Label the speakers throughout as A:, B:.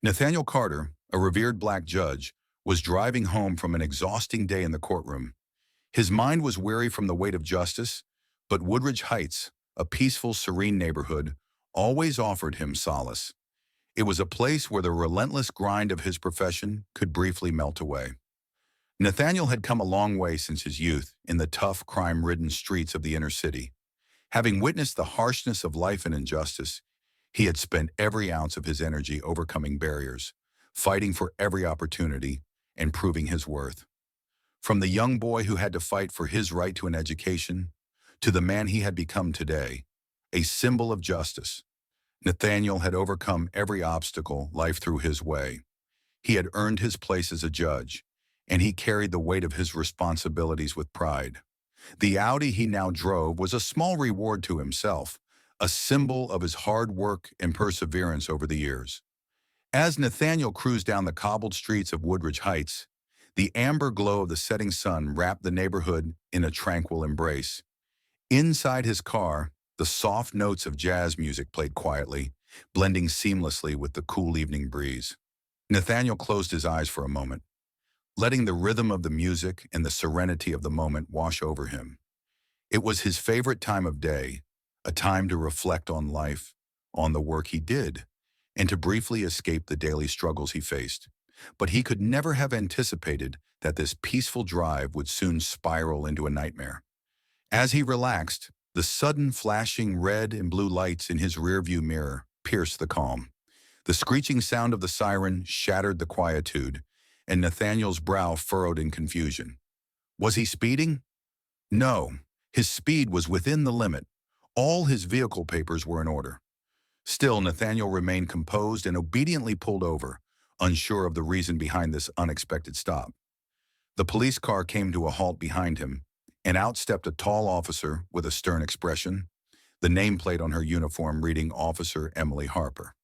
A: Nathaniel Carter, a revered black judge, was driving home from an exhausting day in the courtroom. His mind was weary from the weight of justice, but Woodridge Heights, a peaceful, serene neighborhood, always offered him solace. It was a place where the relentless grind of his profession could briefly melt away. Nathaniel had come a long way since his youth in the tough, crime-ridden streets of the inner city. Having witnessed the harshness of life and injustice, he had spent every ounce of his energy overcoming barriers, fighting for every opportunity, and proving his worth. From the young boy who had to fight for his right to an education, to the man he had become today, a symbol of justice, Nathaniel had overcome every obstacle life threw his way. He had earned his place as a judge, and he carried the weight of his responsibilities with pride. The Audi he now drove was a small reward to himself, a symbol of his hard work and perseverance over the years. As Nathaniel cruised down the cobbled streets of Woodridge Heights, the amber glow of the setting sun wrapped the neighborhood in a tranquil embrace. Inside his car, the soft notes of jazz music played quietly, blending seamlessly with the cool evening breeze. Nathaniel closed his eyes for a moment, letting the rhythm of the music and the serenity of the moment wash over him. It was his favorite time of day, a time to reflect on life, on the work he did, and to briefly escape the daily struggles he faced. But he could never have anticipated that this peaceful drive would soon spiral into a nightmare. As he relaxed, the sudden flashing red and blue lights in his rearview mirror pierced the calm. The screeching sound of the siren shattered the quietude, and Nathaniel's brow furrowed in confusion. Was he speeding? No, his speed was within the limit. All his vehicle papers were in order. Still, Nathaniel remained composed and obediently pulled over, unsure of the reason behind this unexpected stop. The police car came to a halt behind him, and out stepped a tall officer with a stern expression, the nameplate on her uniform reading Officer Emily Harper.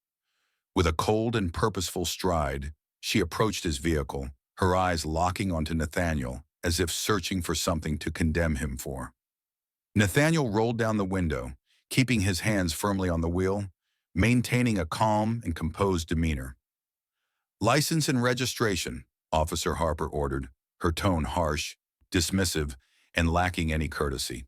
A: With a cold and purposeful stride, she approached his vehicle, her eyes locking onto Nathaniel as if searching for something to condemn him for. Nathaniel rolled down the window, keeping his hands firmly on the wheel, maintaining a calm and composed demeanor. "License and registration," Officer Harper ordered, her tone harsh, dismissive, and lacking any courtesy.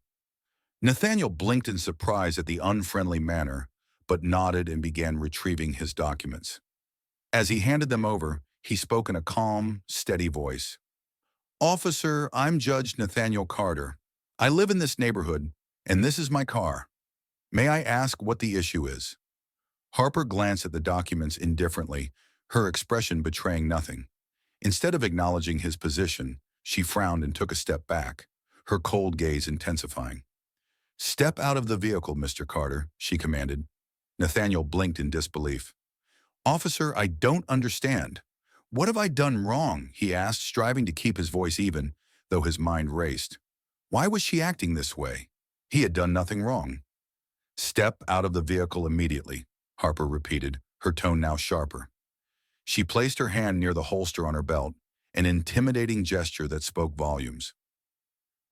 A: Nathaniel blinked in surprise at the unfriendly manner, but nodded and began retrieving his documents. As he handed them over, he spoke in a calm, steady voice. "Officer, I'm Judge Nathaniel Carter. I live in this neighborhood, and this is my car. May I ask what the issue is?" Harper glanced at the documents indifferently, her expression betraying nothing. Instead of acknowledging his position, she frowned and took a step back, her cold gaze intensifying. "Step out of the vehicle, Mr. Carter," she commanded. Nathaniel blinked in disbelief. "Officer, I don't understand. What have I done wrong?" he asked, striving to keep his voice even, though his mind raced. Why was she acting this way? He had done nothing wrong. "Step out of the vehicle immediately," Harper repeated, her tone now sharper. She placed her hand near the holster on her belt, an intimidating gesture that spoke volumes.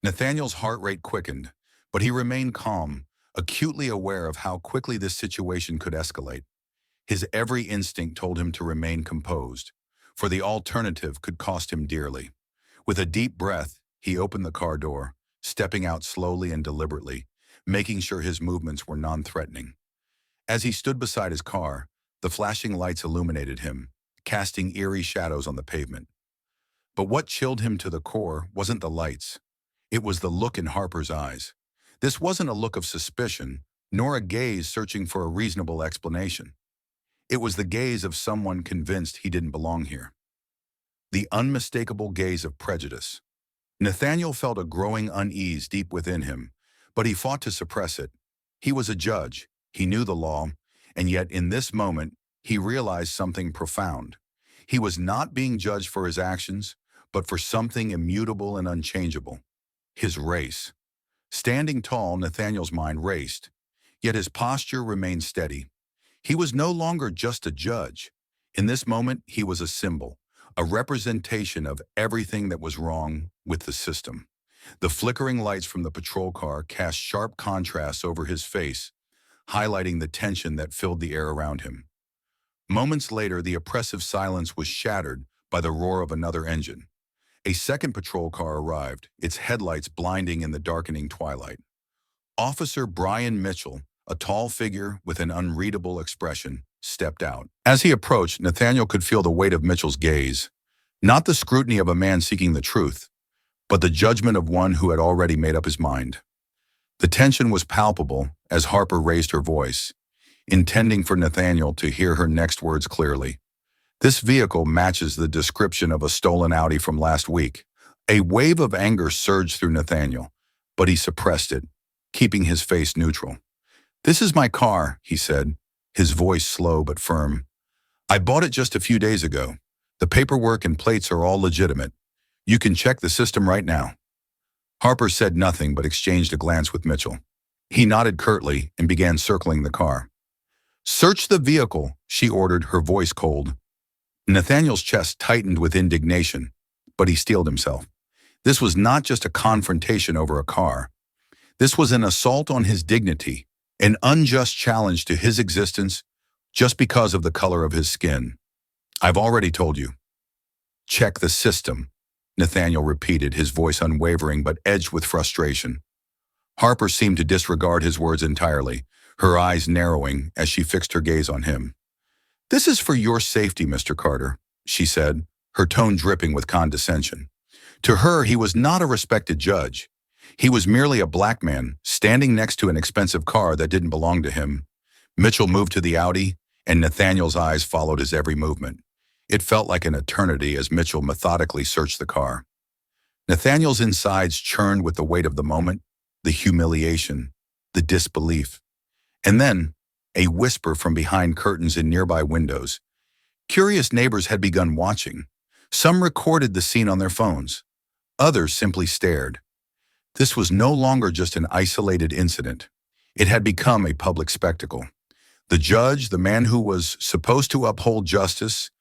A: Nathaniel's heart rate quickened, but he remained calm, acutely aware of how quickly this situation could escalate. His every instinct told him to remain composed, for the alternative could cost him dearly. With a deep breath, he opened the car door, stepping out slowly and deliberately, making sure his movements were non-threatening. As he stood beside his car, the flashing lights illuminated him, casting eerie shadows on the pavement. But what chilled him to the core wasn't the lights. It was the look in Harper's eyes. This wasn't a look of suspicion, nor a gaze searching for a reasonable explanation. It was the gaze of someone convinced he didn't belong here. The unmistakable gaze of prejudice. Nathaniel felt a growing unease deep within him, but he fought to suppress it. He was a judge, he knew the law, and yet in this moment, he realized something profound. He was not being judged for his actions, but for something immutable and unchangeable. His race. Standing tall, Nathaniel's mind raced, yet his posture remained steady. He was no longer just a judge. In this moment, he was a symbol, a representation of everything that was wrong with the system. The flickering lights from the patrol car cast sharp contrasts over his face, highlighting the tension that filled the air around him. Moments later, the oppressive silence was shattered by the roar of another engine. A second patrol car arrived, its headlights blinding in the darkening twilight. Officer Brian Mitchell, a tall figure with an unreadable expression, stepped out. As he approached, Nathaniel could feel the weight of Mitchell's gaze, not the scrutiny of a man seeking the truth, but the judgment of one who had already made up his mind. The tension was palpable as Harper raised her voice, intending for Nathaniel to hear her next words clearly. This vehicle matches the description of a stolen Audi from last week. A wave of anger surged through Nathaniel, but he suppressed it, keeping his face neutral. "This is my car," he said, his voice slow but firm. "I bought it just a few days ago. The paperwork and plates are all legitimate. You can check the system right now." Harper said nothing but exchanged a glance with Mitchell. He nodded curtly and began circling the car. "Search the vehicle," she ordered, her voice cold. Nathaniel's chest tightened with indignation, but he steeled himself. This was not just a confrontation over a car. This was an assault on his dignity, an unjust challenge to his existence just because of the color of his skin. "I've already told you." "Check the system," Nathaniel repeated, his voice unwavering but edged with frustration. Harper seemed to disregard his words entirely, her eyes narrowing as she fixed her gaze on him. "This is for your safety, Mr. Carter," she said, her tone dripping with condescension. To her, he was not a respected judge. He was merely a black man standing next to an expensive car that didn't belong to him. Mitchell moved to the Audi, and Nathaniel's eyes followed his every movement. It felt like an eternity as Mitchell methodically searched the car. Nathaniel's insides churned with the weight of the moment, the humiliation, the disbelief. And then, a whisper from behind curtains in nearby windows. Curious neighbors had begun watching. Some recorded the scene on their phones. Others simply stared. This was no longer just an isolated incident. It had become a public spectacle. The judge, the man who was supposed to uphold justice,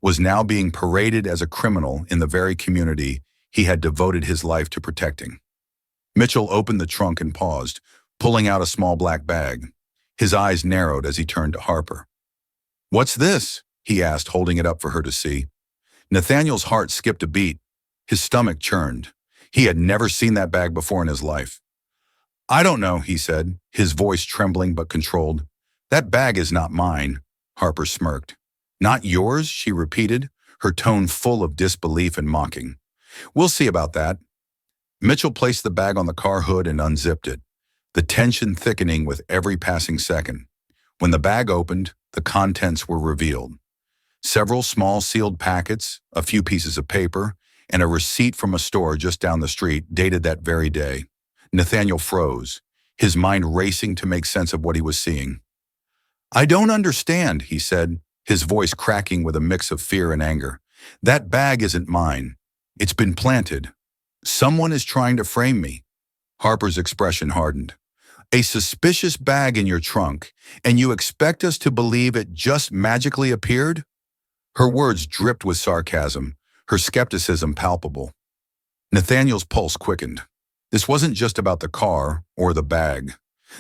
A: was now being paraded as a criminal in the very community he had devoted his life to protecting. Mitchell opened the trunk and paused, pulling out a small black bag. His eyes narrowed as he turned to Harper. "What's this?" he asked, holding it up for her to see. Nathaniel's heart skipped a beat. His stomach churned. He had never seen that bag before in his life. "I don't know," he said, his voice trembling but controlled. "That bag is not mine," Harper smirked. "Not yours?" she repeated, her tone full of disbelief and mocking. "We'll see about that." Mitchell placed the bag on the car hood and unzipped it, the tension thickening with every passing second. When the bag opened, the contents were revealed. Several small sealed packets, a few pieces of paper, and a receipt from a store just down the street dated that very day. Nathaniel froze, his mind racing to make sense of what he was seeing. "I don't understand," he said, his voice cracking with a mix of fear and anger. "That bag isn't mine. It's been planted. Someone is trying to frame me." Harper's expression hardened. "A suspicious bag in your trunk, and you expect us to believe it just magically appeared?" Her words dripped with sarcasm, her skepticism palpable. Nathaniel's pulse quickened. This wasn't just about the car or the bag.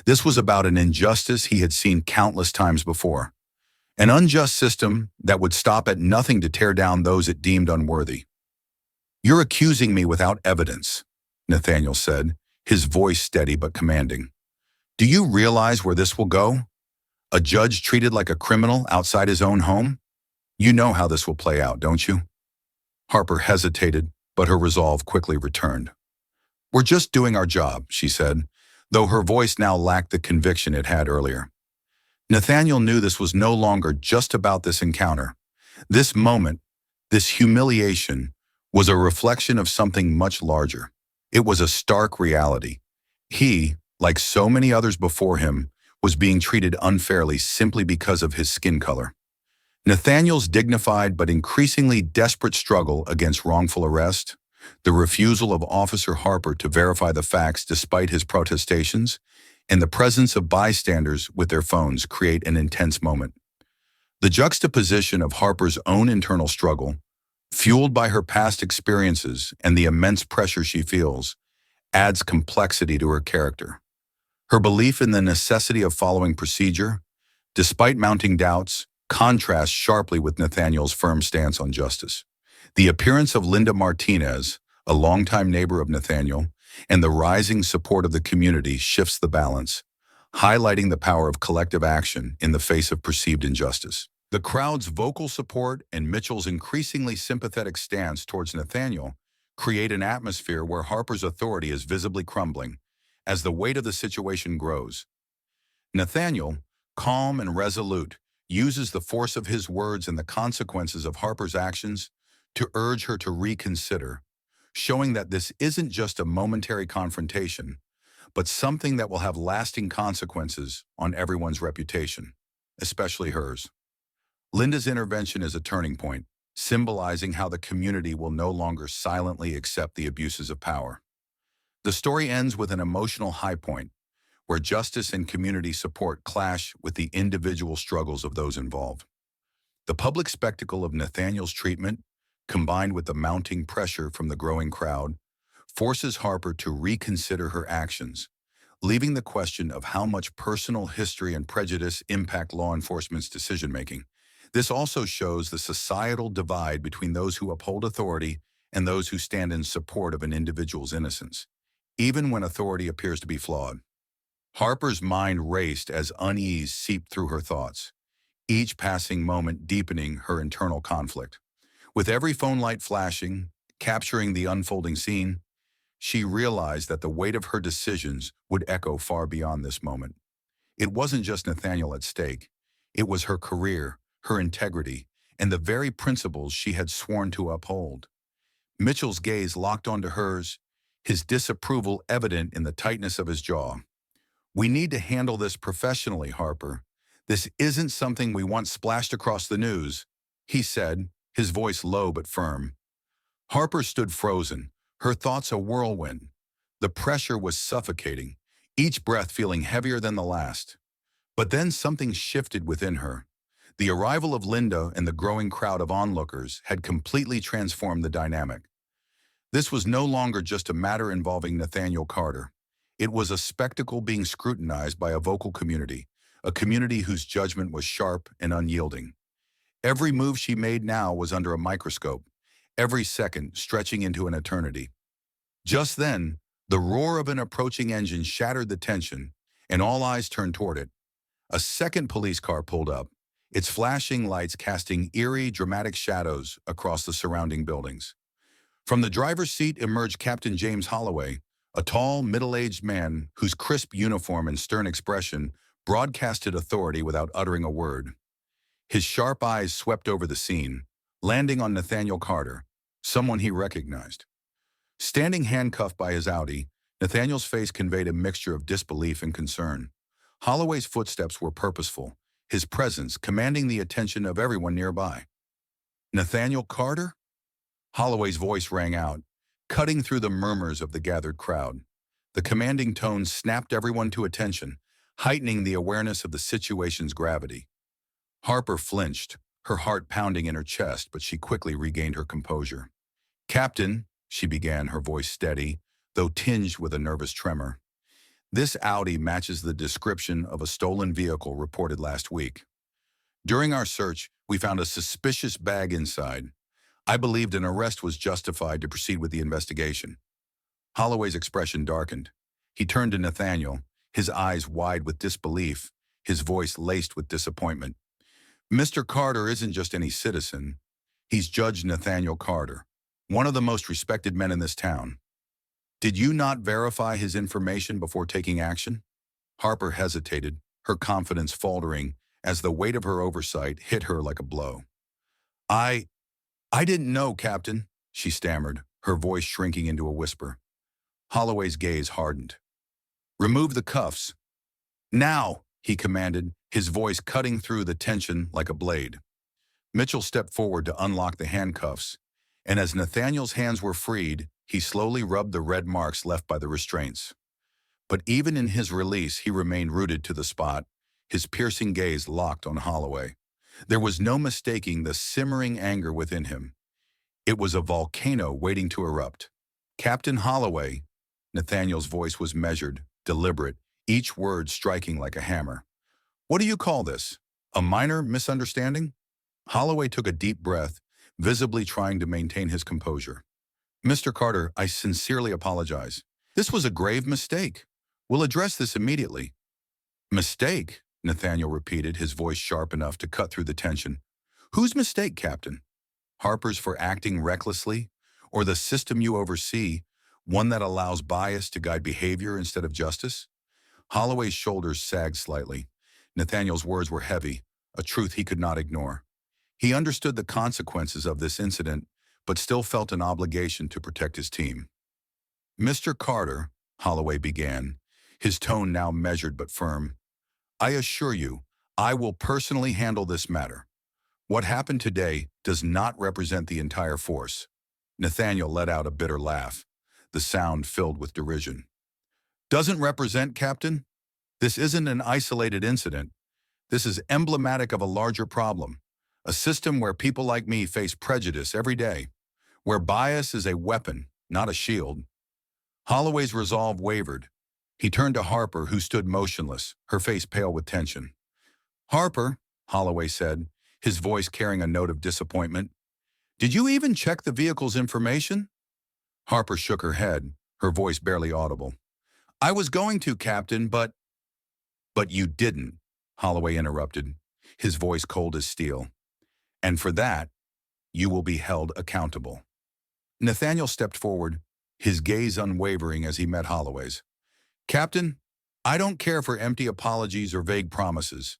A: This was about an injustice he had seen countless times before. An unjust system that would stop at nothing to tear down those it deemed unworthy. "You're accusing me without evidence," Nathaniel said, his voice steady but commanding. "Do you realize where this will go? A judge treated like a criminal outside his own home? You know how this will play out, don't you?" Harper hesitated, but her resolve quickly returned. "We're just doing our job," she said, though her voice now lacked the conviction it had earlier. Nathaniel knew this was no longer just about this encounter. This moment, this humiliation, was a reflection of something much larger. It was a stark reality. He, like so many others before him, was being treated unfairly simply because of his skin color. Nathaniel's dignified but increasingly desperate struggle against wrongful arrest, the refusal of Officer Harper to verify the facts despite his protestations, and the presence of bystanders with their phones create an intense moment. The juxtaposition of Harper's own internal struggle, fueled by her past experiences and the immense pressure she feels, adds complexity to her character. Her belief in the necessity of following procedure, despite mounting doubts, contrasts sharply with Nathaniel's firm stance on justice. The appearance of Linda Martinez, a longtime neighbor of Nathaniel, and the rising support of the community shifts the balance, highlighting the power of collective action in the face of perceived injustice. The crowd's vocal support and Mitchell's increasingly sympathetic stance towards Nathaniel create an atmosphere where Harper's authority is visibly crumbling as the weight of the situation grows. Nathaniel, calm and resolute, uses the force of his words and the consequences of Harper's actions to urge her to reconsider, showing that this isn't just a momentary confrontation, but something that will have lasting consequences on everyone's reputation, especially hers. Linda's intervention is a turning point, symbolizing how the community will no longer silently accept the abuses of power. The story ends with an emotional high point, where justice and community support clash with the individual struggles of those involved. The public spectacle of Nathaniel's treatment, combined with the mounting pressure from the growing crowd, forces Harper to reconsider her actions, leaving the question of how much personal history and prejudice impact law enforcement's decision-making. This also shows the societal divide between those who uphold authority and those who stand in support of an individual's innocence, even when authority appears to be flawed. Harper's mind raced as unease seeped through her thoughts, each passing moment deepening her internal conflict. With every phone light flashing, capturing the unfolding scene, she realized that the weight of her decisions would echo far beyond this moment. It wasn't just Nathaniel at stake. It was her career, her integrity, and the very principles she had sworn to uphold. Mitchell's gaze locked onto hers, his disapproval evident in the tightness of his jaw. "We need to handle this professionally, Harper. This isn't something we want splashed across the news," he said, his voice low but firm. Harper stood frozen, her thoughts a whirlwind. The pressure was suffocating, each breath feeling heavier than the last. But then something shifted within her. The arrival of Linda and the growing crowd of onlookers had completely transformed the dynamic. This was no longer just a matter involving Nathaniel Carter. It was a spectacle being scrutinized by a vocal community, a community whose judgment was sharp and unyielding. Every move she made now was under a microscope, every second stretching into an eternity. Just then, the roar of an approaching engine shattered the tension, and all eyes turned toward it. A second police car pulled up, its flashing lights casting eerie, dramatic shadows across the surrounding buildings. From the driver's seat emerged Captain James Holloway, a tall, middle-aged man whose crisp uniform and stern expression broadcasted authority without uttering a word. His sharp eyes swept over the scene, landing on Nathaniel Carter, someone he recognized. Standing handcuffed by his Audi, Nathaniel's face conveyed a mixture of disbelief and concern. Holloway's footsteps were purposeful, his presence commanding the attention of everyone nearby. "Nathaniel Carter?" Holloway's voice rang out, cutting through the murmurs of the gathered crowd. The commanding tone snapped everyone to attention, heightening the awareness of the situation's gravity. Harper flinched, her heart pounding in her chest, but she quickly regained her composure. "Captain," she began, her voice steady, though tinged with a nervous tremor. "This Audi matches the description of a stolen vehicle reported last week. During our search, we found a suspicious bag inside. I believed an arrest was justified to proceed with the investigation." Holloway's expression darkened. He turned to Nathaniel, his eyes wide with disbelief, his voice laced with disappointment. "Mr. Carter isn't just any citizen. He's Judge Nathaniel Carter, one of the most respected men in this town. Did you not verify his information before taking action?" Harper hesitated, her confidence faltering as the weight of her oversight hit her like a blow. I didn't know, Captain," she stammered, her voice shrinking into a whisper. Holloway's gaze hardened. "Remove the cuffs." "Now," he commanded, his voice cutting through the tension like a blade. Mitchell stepped forward to unlock the handcuffs, and as Nathaniel's hands were freed, he slowly rubbed the red marks left by the restraints. But even in his release, he remained rooted to the spot, his piercing gaze locked on Holloway. There was no mistaking the simmering anger within him. It was a volcano waiting to erupt. "Captain Holloway," Nathaniel's voice was measured, deliberate, each word striking like a hammer. "What do you call this? A minor misunderstanding? Holloway took a deep breath, visibly trying to maintain his composure. Mr. Carter, I sincerely apologize. This was a grave mistake. We'll address this immediately. Mistake? Nathaniel repeated, his voice sharp enough to cut through the tension. Whose mistake, Captain? Harper's for acting recklessly? Or the system you oversee, one that allows bias to guide behavior instead of justice? Holloway's shoulders sagged slightly. Nathaniel's words were heavy, a truth he could not ignore. He understood the consequences of this incident, but still felt an obligation to protect his team. Mr. Carter, Holloway began, his tone now measured but firm, I assure you, I will personally handle this matter. What happened today does not represent the entire force. Nathaniel let out a bitter laugh, the sound filled with derision. Doesn't represent, Captain? This isn't an isolated incident. This is emblematic of a larger problem, a system where people like me face prejudice every day, where bias is a weapon, not a shield. Holloway's resolve wavered. He turned to Harper, who stood motionless, her face pale with tension. Harper, Holloway said, his voice carrying a note of disappointment, did you even check the vehicle's information? Harper shook her head, her voice barely audible. I was going to, Captain, but you didn't, Holloway interrupted, his voice cold as steel. And for that, you will be held accountable. Nathaniel stepped forward, his gaze unwavering as he met Holloway's. Captain, I don't care for empty apologies or vague promises.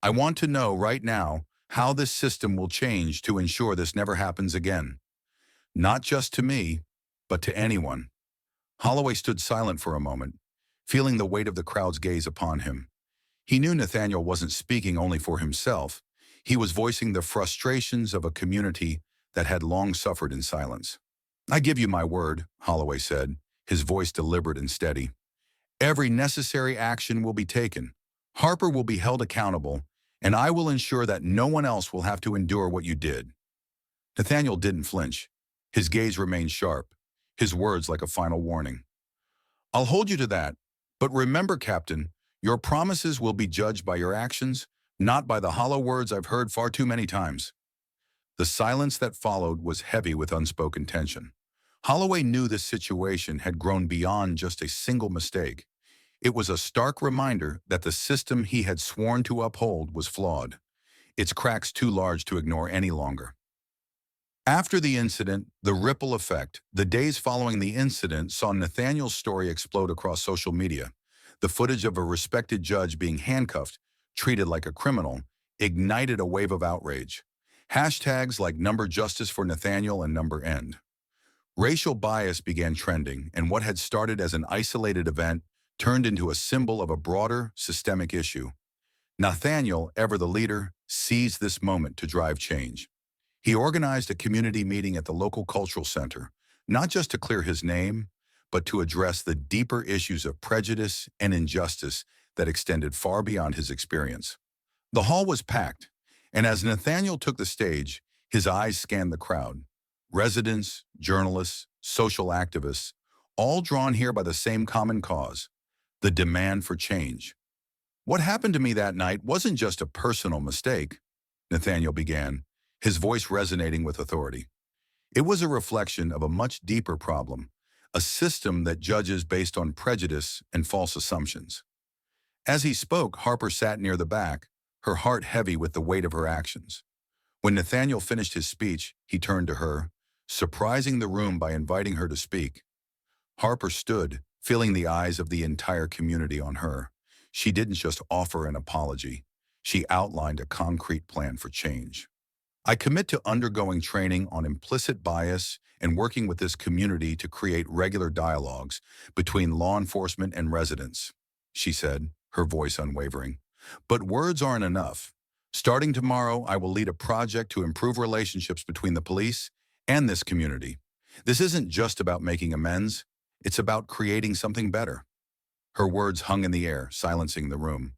A: I want to know right now how this system will change to ensure this never happens again. Not just to me, but to anyone. Holloway stood silent for a moment, feeling the weight of the crowd's gaze upon him. He knew Nathaniel wasn't speaking only for himself. He was voicing the frustrations of a community that had long suffered in silence. I give you my word, Holloway said, his voice deliberate and steady. Every necessary action will be taken. Harper will be held accountable, and I will ensure that no one else will have to endure what you did. Nathaniel didn't flinch. His gaze remained sharp, his words like a final warning. I'll hold you to that, but remember, Captain, your promises will be judged by your actions, not by the hollow words I've heard far too many times. The silence that followed was heavy with unspoken tension. Holloway knew this situation had grown beyond just a single mistake. It was a stark reminder that the system he had sworn to uphold was flawed, its cracks too large to ignore any longer. After the incident, the ripple effect, the days following the incident saw Nathaniel's story explode across social media. The footage of a respected judge being handcuffed, treated like a criminal, ignited a wave of outrage. Hashtags like #Justice for Nathaniel and #End. Racial bias began trending, and what had started as an isolated event turned into a symbol of a broader, systemic issue. Nathaniel, ever the leader, seized this moment to drive change. He organized a community meeting at the local cultural center, not just to clear his name, but to address the deeper issues of prejudice and injustice that extended far beyond his experience. The hall was packed, and as Nathaniel took the stage, his eyes scanned the crowd. Residents, journalists, social activists, all drawn here by the same common cause, the demand for change. What happened to me that night wasn't just a personal mistake, Nathaniel began, his voice resonating with authority. It was a reflection of a much deeper problem, a system that judges based on prejudice and false assumptions. As he spoke, Harper sat near the back, her heart heavy with the weight of her actions. When Nathaniel finished his speech, he turned to her, surprising the room by inviting her to speak. Harper stood, feeling the eyes of the entire community on her. She didn't just offer an apology. She outlined a concrete plan for change. I commit to undergoing training on implicit bias and working with this community to create regular dialogues between law enforcement and residents, she said, her voice unwavering. But words aren't enough. Starting tomorrow, I will lead a project to improve relationships between the police and this community. This isn't just about making amends. It's about creating something better. Her words hung in the air, silencing the room.